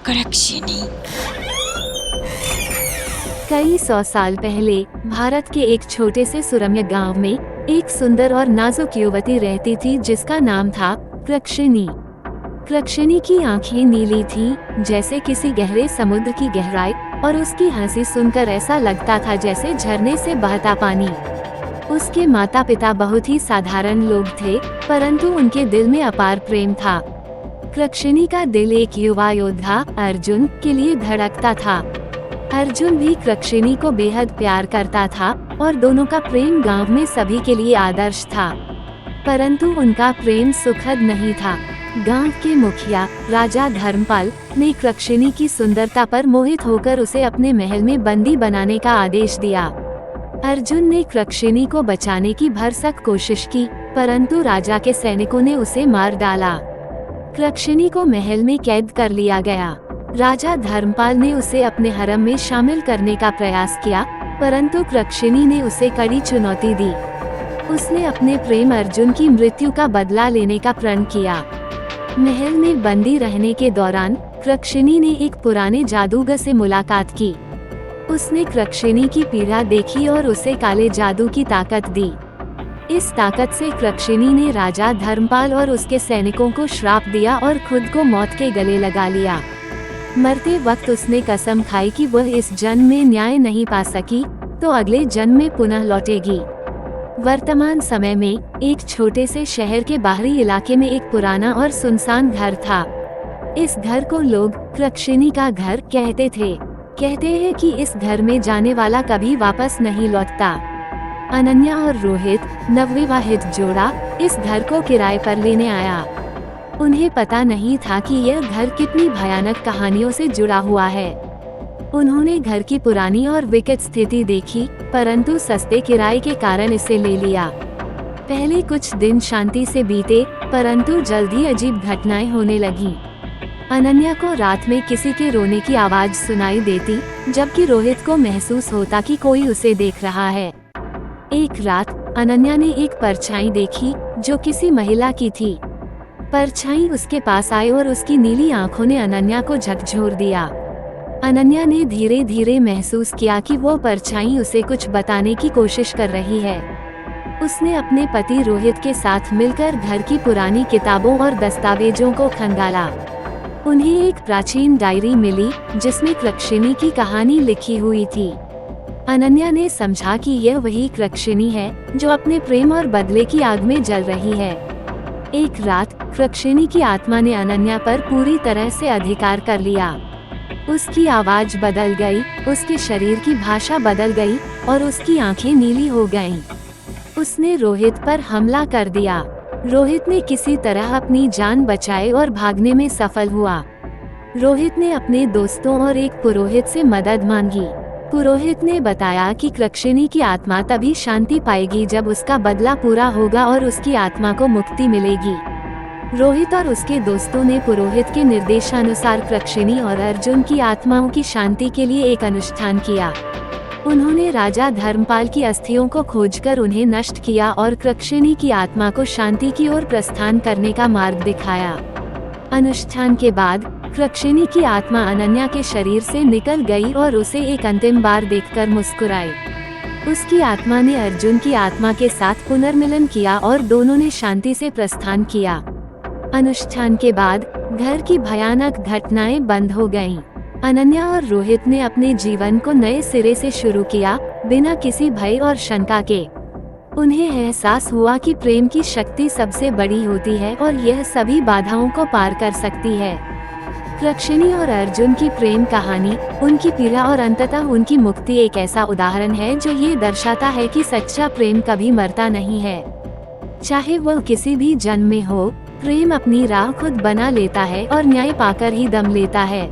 कृक्षिणी। कई 100 साल पहले भारत के एक छोटे से सुरम्य गांव में एक सुंदर और नाजुक युवती रहती थी जिसका नाम था कृक्षिणी। कृक्षिणी की आंखें नीली थीं, जैसे किसी गहरे समुद्र की गहराई, और उसकी हंसी सुनकर ऐसा लगता था जैसे झरने से बहता पानी। उसके माता पिता बहुत ही साधारण लोग थे, परंतु उनके दिल में अपार प्रेम था। कृक्षिणी का दिल एक युवा योद्धा अर्जुन के लिए धड़कता था। अर्जुन भी कृक्षिणी को बेहद प्यार करता था और दोनों का प्रेम गांव में सभी के लिए आदर्श था। परंतु उनका प्रेम सुखद नहीं था। गांव के मुखिया राजा धर्मपाल ने कृक्षिणी की सुंदरता पर मोहित होकर उसे अपने महल में बंदी बनाने का आदेश दिया। अर्जुन ने कृक्षिणी को बचाने की भरसक कोशिश की, परंतु राजा के सैनिकों ने उसे मार डाला। कृक्षिणी को महल में कैद कर लिया गया। राजा धर्मपाल ने उसे अपने हरम में शामिल करने का प्रयास किया, परंतु कृक्षिणी ने उसे कड़ी चुनौती दी। उसने अपने प्रेम अर्जुन की मृत्यु का बदला लेने का प्रण किया। महल में बंदी रहने के दौरान कृक्षिणी ने एक पुराने जादूगर से मुलाकात की। उसने कृक्षिणी की पीड़ा देखी और उसे काले जादू की ताकत दी। इस ताकत से कृक्षिणी ने राजा धर्मपाल और उसके सैनिकों को श्राप दिया और खुद को मौत के गले लगा लिया। मरते वक्त उसने कसम खाई कि वह इस जन्म में न्याय नहीं पा सकी तो अगले जन्म में पुनः लौटेगी। वर्तमान समय में एक छोटे से शहर के बाहरी इलाके में एक पुराना और सुनसान घर था। इस घर को लोग कृक्षिणी का घर कहते थे। कहते हैं कि इस घर में जाने वाला कभी वापस नहीं लौटता। अनन्या और रोहित, नवविवाहित जोड़ा, इस घर को किराए पर लेने आया। उन्हें पता नहीं था कि यह घर कितनी भयानक कहानियों से जुड़ा हुआ है। उन्होंने घर की पुरानी और विकट स्थिति देखी, परंतु सस्ते किराए के कारण इसे ले लिया। पहले कुछ दिन शांति से बीते, परंतु जल्द ही अजीब घटनाएं होने लगीं। अनन्या को रात में किसी के रोने की आवाज सुनाई देती, जबकि रोहित को महसूस होता कि कोई उसे देख रहा है। एक रात अनन्या ने एक परछाई देखी जो किसी महिला की थी। परछाई उसके पास आई और उसकी नीली आंखों ने अनन्या को झकझोर दिया। अनन्या ने धीरे धीरे महसूस किया कि वो परछाई उसे कुछ बताने की कोशिश कर रही है। उसने अपने पति रोहित के साथ मिलकर घर की पुरानी किताबों और दस्तावेजों को खंगाला। उन्हें एक प्राचीन डायरी मिली जिसमें कृक्षिणी की कहानी लिखी हुई थी। अनन्या ने समझा कि यह वही कृक्षिणी है जो अपने प्रेम और बदले की आग में जल रही है। एक रात कृक्षिणी की आत्मा ने अनन्या पर पूरी तरह से अधिकार कर लिया। उसकी आवाज बदल गई, उसके शरीर की भाषा बदल गई और उसकी आंखें नीली हो गईं। उसने रोहित पर हमला कर दिया। रोहित ने किसी तरह अपनी जान बचाई और भागने में सफल हुआ। रोहित ने अपने दोस्तों और एक पुरोहित से मदद मांगी। पुरोहित ने बताया कि कृक्षिणी की आत्मा तभी शांति पाएगी जब उसका बदला पूरा होगा और उसकी आत्मा को मुक्ति मिलेगी। रोहित और उसके दोस्तों ने पुरोहित के निर्देशानुसार कृक्षिणी और अर्जुन की आत्माओं की शांति के लिए एक अनुष्ठान किया। उन्होंने राजा धर्मपाल की अस्थियों को खोजकर उन्हें नष्ट किया और कृक्षिणी की आत्मा को शांति की ओर प्रस्थान करने का मार्ग दिखाया। अनुष्ठान के बाद कृक्षिणी की आत्मा अनन्या के शरीर से निकल गई और उसे एक अंतिम बार देखकर मुस्कुराई। उसकी आत्मा ने अर्जुन की आत्मा के साथ पुनर्मिलन किया और दोनों ने शांति से प्रस्थान किया। अनुष्ठान के बाद घर की भयानक घटनाएं बंद हो गईं। अनन्या और रोहित ने अपने जीवन को नए सिरे से शुरू किया, बिना किसी भय और शंका के। उन्हें एहसास हुआ कि प्रेम की शक्ति सबसे बड़ी होती है और यह सभी बाधाओं को पार कर सकती है। कृक्षिणी और अर्जुन की प्रेम कहानी, उनकी पीड़ा और अंततः उनकी मुक्ति एक ऐसा उदाहरण है जो ये दर्शाता है कि सच्चा प्रेम कभी मरता नहीं है। चाहे वह किसी भी जन्म में हो, प्रेम अपनी राह खुद बना लेता है और न्याय पाकर ही दम लेता है।